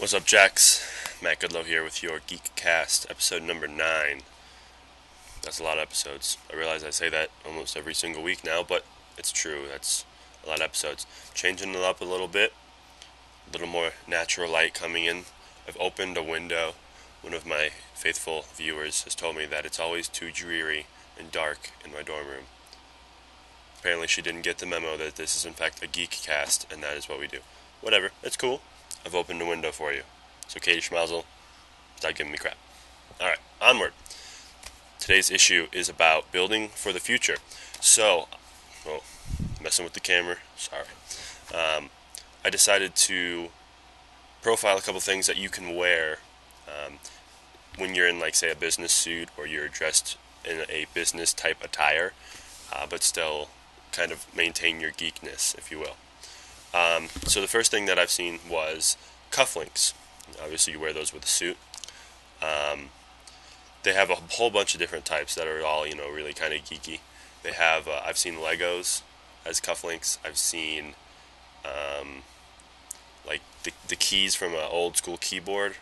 What's up, Jacks? Matt Goodlow here with your Geekcast, episode number 9. That's a lot of episodes. I realize I say that almost every single week now, but it's true. That's a lot of episodes. Changing it up a little bit, a little more natural light coming in. I've opened a window. One of my faithful viewers has told me that it's always too dreary and dark in my dorm room. Apparently she didn't get the memo that this is in fact a Geekcast, and that is what we do. Whatever, it's cool. I've opened a window for you. So Katie Schmazel, stop giving me crap. Alright, onward. Today's issue is about building for the future. So, messing with the camera, sorry. I decided to profile a couple things that you can wear when you're in, like, say, a business suit, or you're dressed in a business type attire, but still kind of maintain your geekness, if you will. So the first thing that I've seen was cufflinks. Obviously you wear those with a suit. They have a whole bunch of different types that are all, really kind of geeky. They have, I've seen Legos as cufflinks. I've seen, like, the keys from an old school keyboard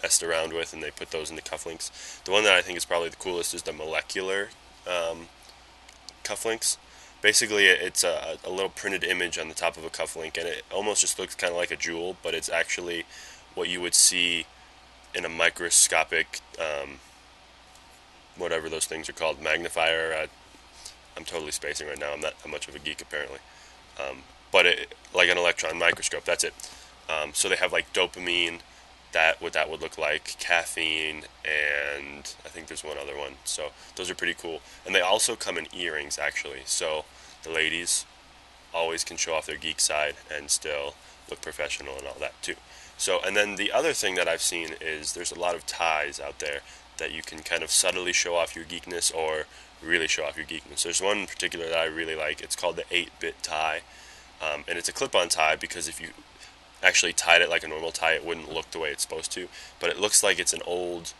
messed around with, and they put those into cufflinks. The one that I think is probably the coolest is the molecular cufflinks. Basically, it's a little printed image on the top of a cufflink, and it almost just looks kind of like a jewel, but it's actually what you would see in a microscopic, whatever those things are called, magnifier. I'm totally spacing right now. I'm not much of a geek, apparently. But like an electron microscope, that's it. So they have like dopamine, what that would look like, caffeine, and I think there's one other one. So those are pretty cool. And they also come in earrings, actually. So the ladies always can show off their geek side and still look professional and all that too. So, and then the other thing that I've seen is there's a lot of ties out there that you can kind of subtly show off your geekness or really show off your geekness. There's one in particular that I really like. It's called the 8-bit tie. And it's a clip-on tie because if you actually tied it like a normal tie, it wouldn't look the way it's supposed to. But it looks like it's an old,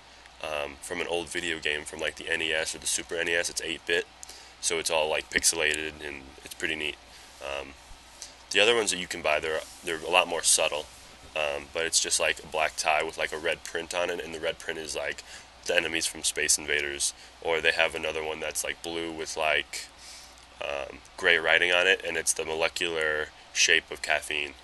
from an old video game from like the NES or the Super NES. It's 8-bit, so it's all like pixelated and it's pretty neat. The other ones that you can buy, they're a lot more subtle, but it's just like a black tie with like a red print on it, and the red print is like the enemies from Space Invaders. Or they have another one that's like blue with like gray writing on it, and it's the molecular shape of caffeine.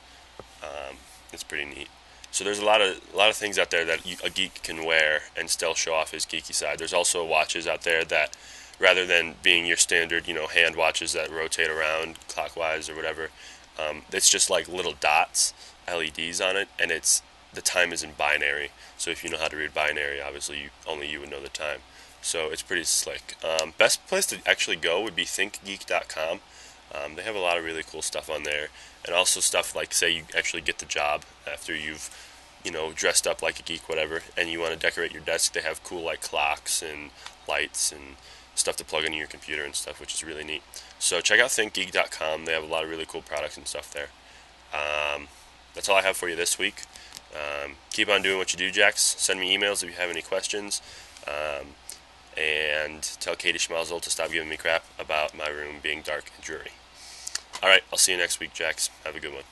It's pretty neat. So there's a lot of things out there that a geek can wear and still show off his geeky side. There's also watches out there that, rather than being your standard, hand watches that rotate around clockwise or whatever, it's just like little dots, LEDs on it, and the time is in binary. So if you know how to read binary, obviously only you would know the time. So it's pretty slick. Best place to actually go would be thinkgeek.com. They have a lot of really cool stuff on there, and also stuff like, say you actually get the job after you've, dressed up like a geek, whatever, and you want to decorate your desk. They have cool like clocks and lights and stuff to plug into your computer and stuff, which is really neat. So check out thinkgeek.com. They have a lot of really cool products and stuff there. That's all I have for you this week. Keep on doing what you do, Jacks. Send me emails if you have any questions. And tell Katie Schmazel to stop giving me crap about my room being dark and dreary. Alright, I'll see you next week, Jacks. Have a good one.